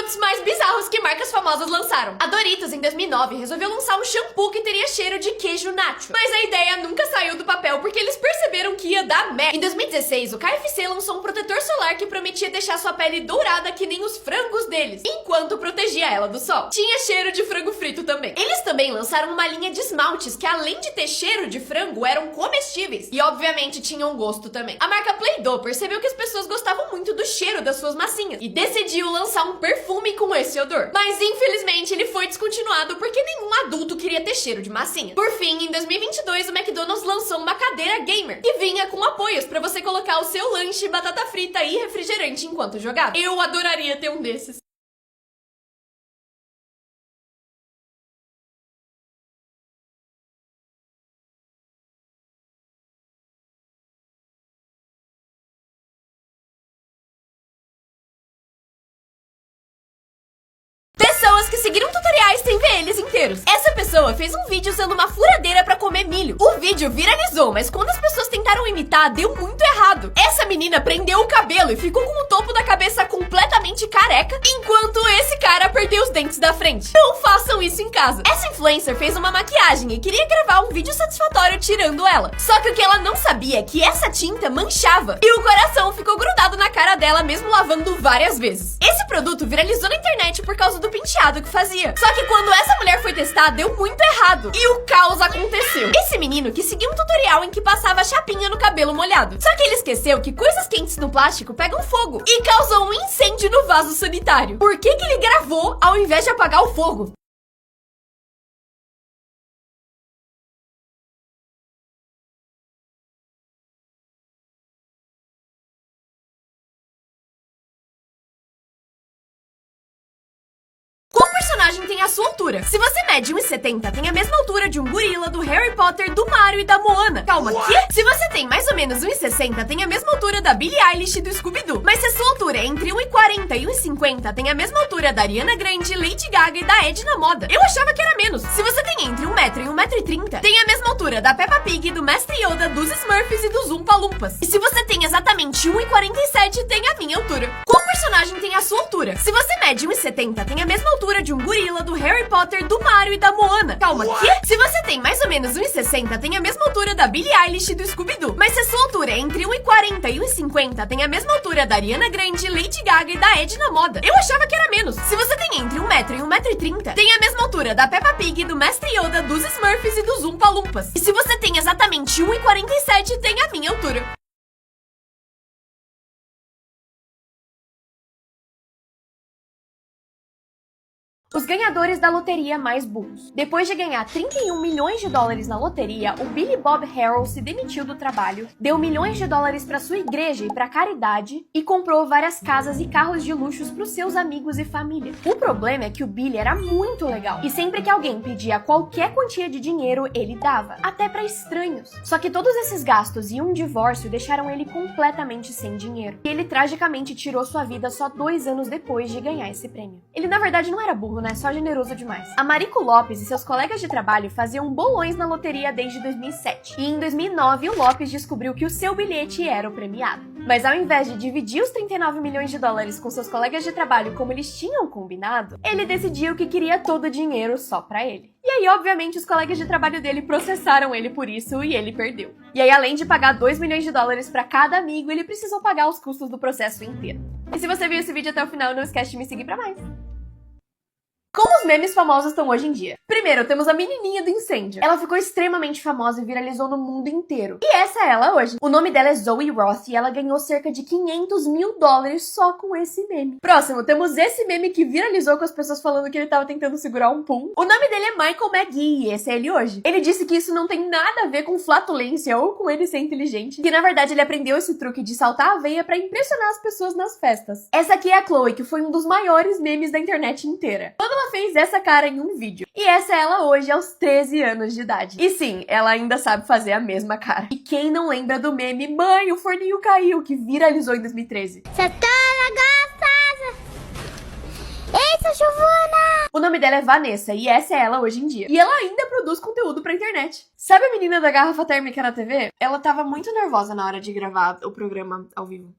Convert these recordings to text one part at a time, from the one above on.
produtos mais bizarros que marcas famosas lançaram. A Doritos, em 2009, resolveu lançar um shampoo que teria cheiro de queijo nacho. Mas a ideia nunca saiu do papel porque eles perceberam que ia dar merda. Em 2016, o KFC lançou um protetor solar que prometia deixar sua pele dourada que nem os frangos deles, enquanto protegia ela do sol. Tinha cheiro de frango frito também. Eles também lançaram uma linha de esmaltes que, além de ter cheiro de frango, eram comestíveis. E, obviamente, tinham gosto também. A marca Play-Doh percebeu que as pessoas gostavam muito do cheiro das suas massinhas e decidiu lançar um perfume com esse odor. Mas, infelizmente, ele foi descontinuado porque nenhum adulto queria ter cheiro de massinha. Por fim, em 2022, o McDonald's lançou uma cadeira gamer que vinha com apoios pra você colocar o seu lanche, batata frita e refrigerante enquanto jogava. Eu adoraria ter um desses. Pessoas que seguiram tutoriais sem ver eles inteiros. Essa pessoa fez um vídeo usando uma furadeira pra comer milho. O vídeo viralizou, mas quando as pessoas tentaram imitar, deu muito errado. Essa menina prendeu o cabelo e ficou com o topo da cabeça completamente careca, enquanto esse cara perdeu os dentes da frente. Não façam isso em casa. Essa influencer fez uma maquiagem e queria gravar um vídeo satisfatório tirando ela. Só que o que ela não sabia é que essa tinta manchava e o coração ficou grudado na cara dela mesmo lavando várias vezes. Esse produto viralizou na internet por causa do penteado que fazia. Só que quando essa mulher foi testar, deu muito errado. E o caos aconteceu. Esse menino que seguiu um tutorial em que passava chapinha no cabelo molhado. Só que ele esqueceu que coisas quentes no plástico pegam fogo. E causou um incêndio no vaso sanitário. Por que ele gravou ao invés de apagar o fogo? Qual personagem tem a sua altura? Se você mede 1,70, tem a mesma altura de um gorila, do Harry Potter, do Mario e da Moana. Calma, quê? Se você tem mais ou menos 1,60, tem a mesma altura da Billie Eilish e do Scooby-Doo. Mas se a sua altura é entre 1,40 e 1,50, tem a mesma altura da Ariana Grande, Lady Gaga e da Edna Moda. Eu achava que era menos. Se você tem entre 1 metro e 1,30 m, tem a mesma altura da Peppa Pig, do Mestre Yoda, dos Smurfs e dos Oompa Loompas. E se você tem exatamente 1,47, tem a minha altura. Qual personagem tem a sua altura? Se você mede 1,70, tem a mesma altura de um gorila, do Harry Potter, do Mario e da Moana. Calma, quê? Se você tem mais ou menos 1,60, tem a mesma altura da Billie Eilish e do Scooby-Doo. Mas se a sua altura é entre 1,40 e 1,50, tem a mesma altura da Ariana Grande, Lady Gaga e da Edna Moda. Eu achava que era menos. Se você tem entre 1 metro e 1,30 m, tem a mesma altura da Peppa Pig, do Mestre Yoda, dos Smurfs e dos Oompa Loompas. E se você tem exatamente 1,47, tem a minha altura. Os ganhadores da loteria mais burros. Depois de ganhar 31 milhões de dólares na loteria, o Billy Bob Harrell se demitiu do trabalho, deu milhões de dólares para sua igreja e para caridade e comprou várias casas e carros de luxos para os seus amigos e família. O problema é que o Billy era muito legal e sempre que alguém pedia qualquer quantia de dinheiro, ele dava, até para estranhos. Só que todos esses gastos e um divórcio deixaram ele completamente sem dinheiro. E ele tragicamente tirou sua vida só 2 anos depois de ganhar esse prêmio. Ele na verdade não era burro, né? Só generoso demais. A Marico Lopes e seus colegas de trabalho faziam bolões na loteria desde 2007. E em 2009, o Lopes descobriu que o seu bilhete era o premiado. Mas ao invés de dividir os 39 milhões de dólares com seus colegas de trabalho como eles tinham combinado, ele decidiu que queria todo o dinheiro só pra ele. E aí, obviamente, os colegas de trabalho dele processaram ele por isso e ele perdeu. E aí, além de pagar 2 milhões de dólares pra cada amigo, ele precisou pagar os custos do processo inteiro. E se você viu esse vídeo até o final, não esquece de me seguir pra mais. Como os memes famosos estão hoje em dia? Primeiro, temos a menininha do incêndio. Ela ficou extremamente famosa e viralizou no mundo inteiro. E essa é ela hoje. O nome dela é Zoe Roth e ela ganhou cerca de 500 mil dólares só com esse meme. Próximo, temos esse meme que viralizou com as pessoas falando que ele tava tentando segurar um pum. O nome dele é Michael McGee e esse é ele hoje. Ele disse que isso não tem nada a ver com flatulência ou com ele ser inteligente, que na verdade ele aprendeu esse truque de saltar a veia pra impressionar as pessoas nas festas. Essa aqui é a Chloe, que foi um dos maiores memes da internet inteira. Quando ela fez essa cara em um vídeo. E essa é ela hoje, aos 13 anos de idade. E sim, ela ainda sabe fazer a mesma cara. E quem não lembra do meme Mãe, o forninho caiu, que viralizou em 2013? Eita, Giovana! O nome dela é Vanessa e essa é ela hoje em dia. E ela ainda produz conteúdo pra internet. Sabe a menina da garrafa térmica na TV? Ela tava muito nervosa na hora de gravar o programa ao vivo.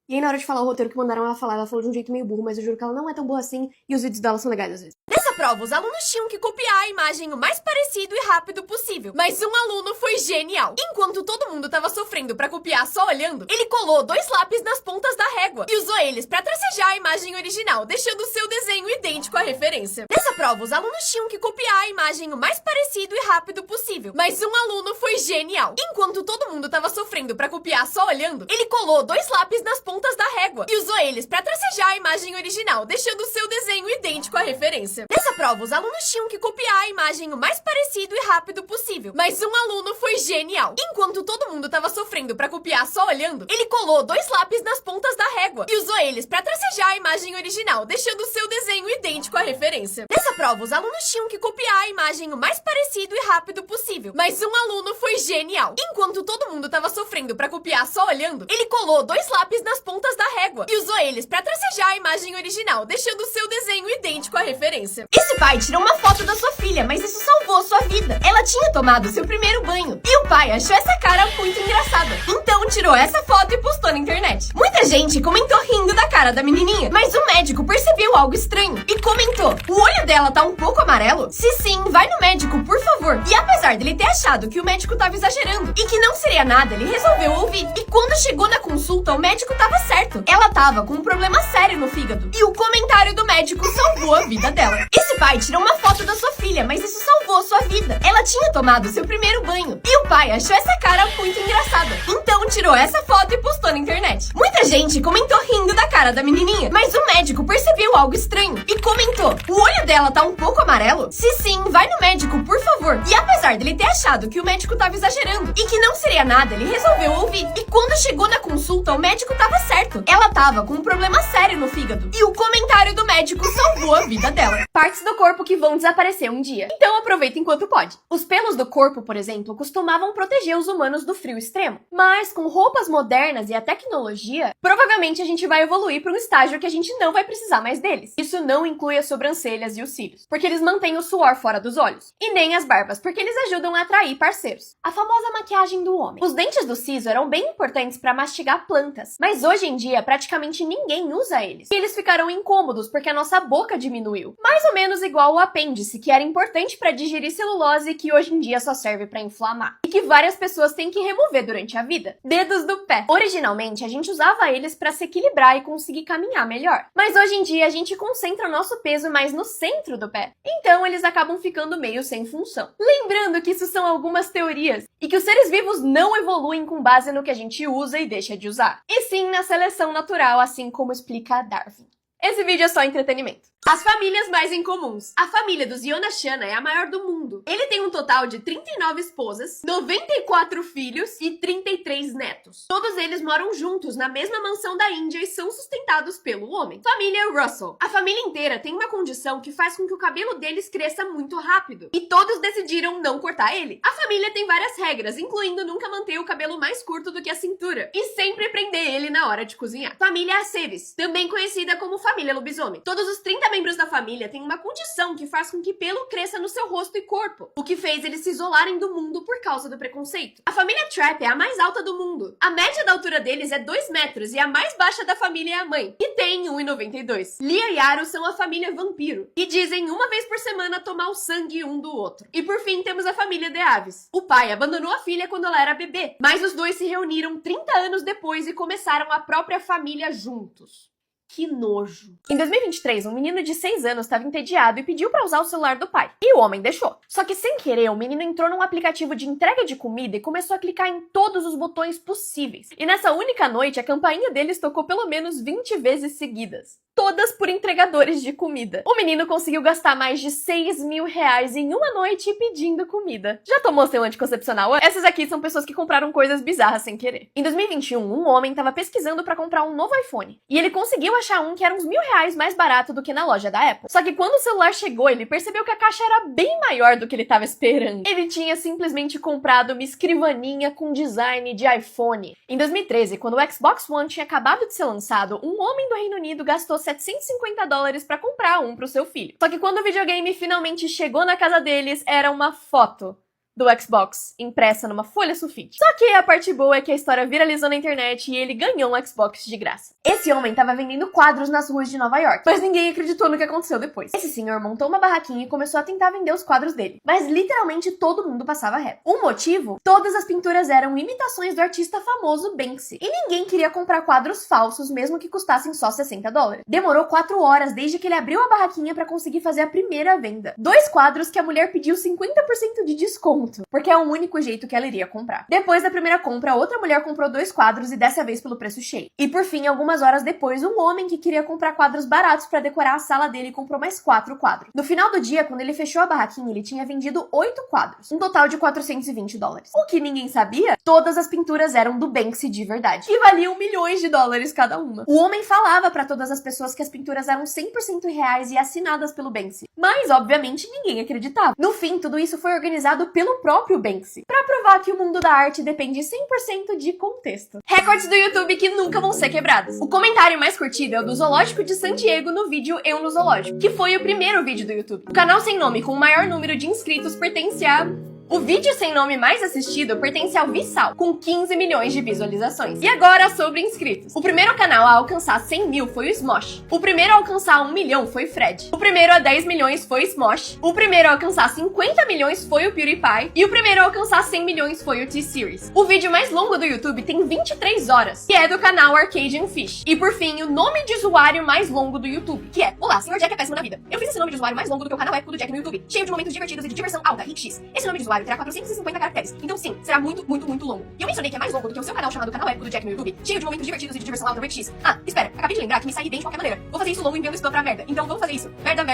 E aí na hora de falar o roteiro que mandaram ela falar, ela falou de um jeito meio burro, mas eu juro que ela não é tão boa assim, e os vídeos dela são legais às vezes. Nessa prova, os alunos tinham que copiar a imagem o mais parecido e rápido possível, mas um aluno foi genial. Enquanto todo mundo tava sofrendo pra copiar só olhando, ele colou 2 lápis nas pontas da régua e usou eles pra tracejar a imagem original, deixando o seu desenho idêntico à referência. Nessa prova, os alunos tinham que copiar a imagem o mais parecido e rápido possível, mas um aluno foi genial. Enquanto todo mundo tava sofrendo pra copiar só olhando, ele colou 2 lápis nas pontas da régua e usou eles pra tracejar a imagem original, deixando o seu desenho idêntico à referência. Nessa prova, os alunos tinham que copiar a imagem o mais parecido e rápido possível, mas um aluno foi genial. Enquanto todo mundo tava sofrendo pra copiar só olhando, ele colou 2 lápis nas pontas da régua e usou eles pra tracejar a imagem original, deixando o seu desenho idêntico à referência. Nessa prova, os alunos tinham que copiar a imagem o mais parecido e rápido possível, mas um aluno foi genial. Enquanto todo mundo tava sofrendo pra copiar só olhando, ele colou 2 lápis nas pontas da régua e usou eles pra tracejar a imagem original, deixando o seu desenho idêntico à referência. Esse pai tirou uma foto da sua filha, mas isso salvou sua vida. Ela tinha tomado seu primeiro banho e o pai achou essa cara muito engraçada. Então tirou essa foto e postou na internet. Muita gente comentou rindo da cara da menininha, mas o médico percebeu algo estranho e comentou: o olho dela tá um pouco amarelo? Se sim, vai no médico, por favor. E apesar dele ter achado que o médico tava exagerando e que não seria nada, ele resolveu ouvir. E quando chegou na consulta, o médico tava certo. Ela tava com um problema sério no fígado e o comentário do médico salvou a vida dela. Esse pai tirou uma foto da sua filha, mas isso salvou sua vida. Ela tinha tomado seu primeiro banho e o pai achou essa cara muito engraçada. Então tirou essa foto e postou na internet. Muita gente comentou rindo da cara da menininha, mas o médico percebeu algo estranho e comentou: o olho dela tá um pouco amarelo? Se sim, vai no médico, por favor. E apesar dele ter achado que o médico tava exagerando e que não seria nada, ele resolveu ouvir. E quando chegou na consulta, o médico tava certo. Ela tava com um problema sério no fígado e o comentário do médico salvou a vida dela. Partes do corpo que vão desaparecer um dia. Então aproveita enquanto pode. Os pelos do corpo, por exemplo, costumavam proteger os humanos do frio extremo. Mas com roupas modernas e a tecnologia, provavelmente a gente vai evoluir para um estágio que a gente não vai precisar mais deles. Isso não inclui as sobrancelhas e os cílios, porque eles mantêm o suor fora dos olhos. E nem as barbas, porque eles ajudam a atrair parceiros. A famosa maquiagem do homem. Os dentes do siso eram bem importantes para mastigar plantas, mas hoje em dia praticamente ninguém usa eles. E eles ficaram incômodos porque a nossa boca diminuiu. Mais ou menos igual o apêndice, que era importante para digerir celulose e que hoje em dia só serve para inflamar. E que várias pessoas têm que remover durante a vida. Dedos do pé. Originalmente, a gente usava eles para se equilibrar e conseguir caminhar melhor. Mas hoje em dia, a gente concentra o nosso peso mais no centro do pé. Então, eles acabam ficando meio sem função. Lembrando que isso são algumas teorias e que os seres vivos não evoluem com base no que a gente usa e deixa de usar. E sim na seleção natural, assim como explica Darwin. Esse vídeo é só entretenimento. As famílias mais incomuns. A família dos Yonashana é a maior do mundo. Ele tem um total de 39 esposas, 94 filhos e 33 netos. Todos eles moram juntos na mesma mansão da Índia e são sustentados pelo homem. Família Russell. A família inteira tem uma condição que faz com que o cabelo deles cresça muito rápido. E todos decidiram não cortar ele. A família tem várias regras, incluindo nunca manter o cabelo mais curto do que a cintura e sempre prender ele na hora de cozinhar. Família Aceves, também conhecida como família lobisomem. Todos os 30 membros da família têm uma condição que faz com que pelo cresça no seu rosto e corpo, o que fez eles se isolarem do mundo por causa do preconceito. A família Trapp é a mais alta do mundo. A média da altura deles é 2 metros e a mais baixa da família é a mãe, que tem 1,92. Lia e Aro são a família vampiro e dizem uma vez por semana tomar o sangue um do outro. E por fim temos a família De Aves. O pai abandonou a filha quando ela era bebê, mas os dois se reuniram 30 anos depois e começaram a própria família juntos. Que nojo. Em 2023, um menino de 6 anos estava entediado e pediu para usar o celular do pai. E o homem deixou. Só que sem querer, o menino entrou num aplicativo de entrega de comida e começou a clicar em todos os botões possíveis. E nessa única noite, a campainha deles tocou pelo menos 20 vezes seguidas. Todas por entregadores de comida. O menino conseguiu gastar mais de 6 mil reais em uma noite pedindo comida. Já tomou seu anticoncepcional? Essas aqui são pessoas que compraram coisas bizarras sem querer. Em 2021, um homem estava pesquisando para comprar um novo iPhone. E ele conseguiu achar um que era uns R$ 1.000 mais barato do que na loja da Apple. Só que quando o celular chegou, ele percebeu que a caixa era bem maior do que ele estava esperando. Ele tinha simplesmente comprado uma escrivaninha com design de iPhone. Em 2013, quando o Xbox One tinha acabado de ser lançado, um homem do Reino Unido gastou $750 para comprar um pro seu filho. Só que quando o videogame finalmente chegou na casa deles, era uma foto do Xbox impressa numa folha sulfite. Só que a parte boa é que a história viralizou na internet e ele ganhou um Xbox de graça. Esse homem tava vendendo quadros nas ruas de Nova York, mas ninguém acreditou no que aconteceu depois. Esse senhor montou uma barraquinha e começou a tentar vender os quadros dele, mas literalmente todo mundo passava reto. O motivo? Todas as pinturas eram imitações do artista famoso Banksy, e ninguém queria comprar quadros falsos mesmo que custassem só $60. Demorou 4 horas desde que ele abriu a barraquinha pra conseguir fazer a primeira venda. 2 quadros que a mulher pediu 50% de desconto, porque é o único jeito que ela iria comprar. Depois da primeira compra, outra mulher comprou 2 quadros e dessa vez pelo preço cheio. E por fim, algumas horas depois, um homem que queria comprar quadros baratos pra decorar a sala dele comprou mais 4 quadros. No final do dia, quando ele fechou a barraquinha, ele tinha vendido 8 quadros, um total de $420. O que ninguém sabia? Todas as pinturas eram do Banksy de verdade, e valiam milhões de dólares cada uma. O homem falava pra todas as pessoas que as pinturas eram 100% reais e assinadas pelo Banksy, mas obviamente ninguém acreditava. No fim, tudo isso foi organizado pelo próprio Banksy, pra provar que o mundo da arte depende 100% de contexto. Recordes do YouTube que nunca vão ser quebrados. O comentário mais curtido é o do Zoológico de San Diego no vídeo Eu no Zoológico, que foi o primeiro vídeo do YouTube. O canal sem nome com o maior número de inscritos pertence a... O vídeo sem nome mais assistido pertence ao Vissal, com 15 milhões de visualizações. E agora sobre inscritos. O primeiro canal a alcançar 100 mil foi o Smosh. O primeiro a alcançar 1 milhão foi o Fred. O primeiro a 10 milhões foi o Smosh. O primeiro a alcançar 50 milhões foi o PewDiePie. E o primeiro a alcançar 100 milhões foi o T-Series. O vídeo mais longo do YouTube tem 23 horas, e é do canal Arcadian Fish. E por fim, o nome de usuário mais longo do YouTube, que é: Olá, Sr. Jack é péssimo na vida. Eu fiz esse nome de usuário mais longo do que o canal épico do Jack no YouTube, cheio de momentos divertidos e de diversão alta, X. Esse nome de usuário terá 450 caracteres, então sim, será muito longo. E eu mencionei que é mais longo do que o seu canal chamado Canal Épico do Jack no YouTube, cheio de momentos divertidos e de diversão alta, X. Ah, espera, acabei de lembrar que me saí bem de qualquer maneira. Vou fazer isso longo enviando spam pra merda. Então vamos fazer isso. Merda,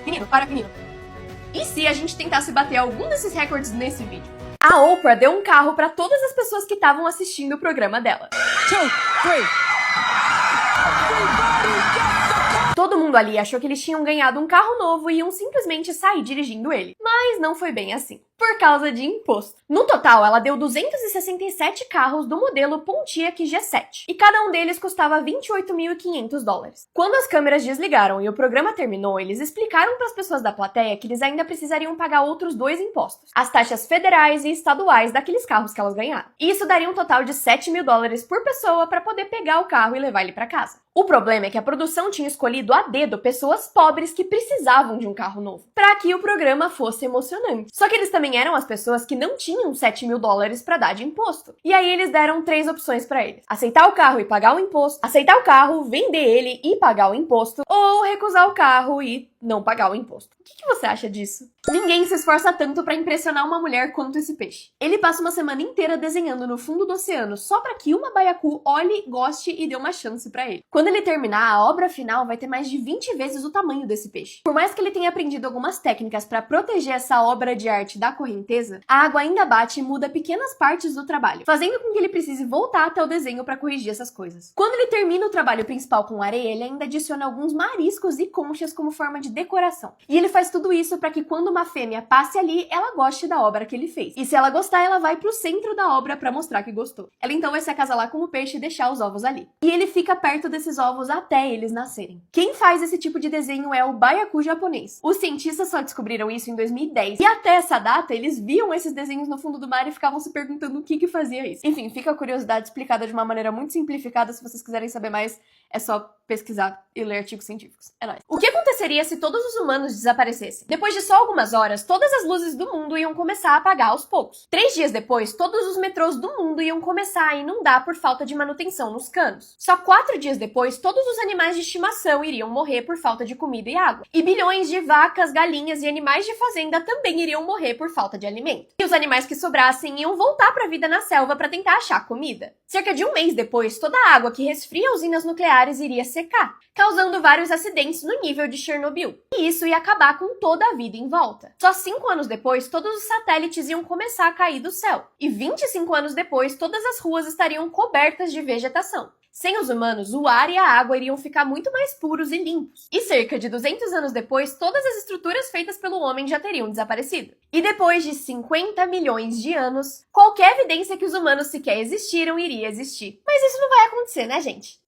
menino, para menino. E se a gente tentasse bater algum desses recordes nesse vídeo? A Oprah deu um carro pra todas as pessoas que estavam assistindo o programa dela. 2, 3. Todo mundo ali achou que eles tinham ganhado um carro novo e iam simplesmente sair dirigindo ele. Mas não foi bem assim, por causa de imposto. No total, ela deu 267 carros do modelo Pontiac G7, e cada um deles custava $28.500. Quando as câmeras desligaram e o programa terminou, eles explicaram para as pessoas da plateia que eles ainda precisariam pagar outros 2 impostos: as taxas federais e estaduais daqueles carros que elas ganharam. E isso daria um total de $7.000 por pessoa para poder pegar o carro e levar ele para casa. O problema é que a produção tinha escolhido a dedo pessoas pobres que precisavam de um carro novo, para que o programa fosse emocionante. Só que eles também eram as pessoas que não tinham $7.000 para dar de imposto. E aí eles deram 3 opções para eles: aceitar o carro e pagar o imposto, aceitar o carro, vender ele e pagar o imposto, ou recusar o carro e não pagar o imposto. O que você acha disso? Ninguém se esforça tanto pra impressionar uma mulher quanto esse peixe. Ele passa uma semana inteira desenhando no fundo do oceano só pra que uma baiacu olhe, goste e dê uma chance pra ele. Quando ele terminar, a obra final vai ter mais de 20 vezes o tamanho desse peixe. Por mais que ele tenha aprendido algumas técnicas pra proteger essa obra de arte da correnteza, a água ainda bate e muda pequenas partes do trabalho, fazendo com que ele precise voltar até o desenho pra corrigir essas coisas. Quando ele termina o trabalho principal com areia, ele ainda adiciona alguns mariscos e conchas como forma de decoração. E ele faz tudo isso para que quando uma fêmea passe ali, ela goste da obra que ele fez. E se ela gostar, ela vai pro centro da obra para mostrar que gostou. Ela então vai se acasalar com o peixe e deixar os ovos ali. E ele fica perto desses ovos até eles nascerem. Quem faz esse tipo de desenho é o baiacu japonês. Os cientistas só descobriram isso em 2010. E até essa data, eles viam esses desenhos no fundo do mar e ficavam se perguntando o que fazia isso. Enfim, fica a curiosidade explicada de uma maneira muito simplificada. Se vocês quiserem saber mais, é só pesquisar e ler artigos científicos. É nóis. O que aconteceria se todos os humanos desaparecessem? Depois de só algumas horas, todas as luzes do mundo iam começar a apagar aos poucos. 3 dias depois, todos os metrôs do mundo iam começar a inundar por falta de manutenção nos canos. Só 4 dias depois, todos os animais de estimação iriam morrer por falta de comida e água. E bilhões de vacas, galinhas e animais de fazenda também iriam morrer por falta de alimento. E os animais que sobrassem iam voltar para a vida na selva para tentar achar comida. Cerca de 1 mês depois, toda a água que resfria usinas nucleares iria secar, causando vários acidentes no nível de Chernobyl. E isso ia acabar com toda a vida em volta. Só 5 anos depois, todos os satélites iam começar a cair do céu. E 25 anos depois, todas as ruas estariam cobertas de vegetação. Sem os humanos, o ar e a água iriam ficar muito mais puros e limpos. E cerca de 200 anos depois, todas as estruturas feitas pelo homem já teriam desaparecido. E depois de 50 milhões de anos, qualquer evidência que os humanos sequer existiram iria existir. Mas isso não vai acontecer, né, gente?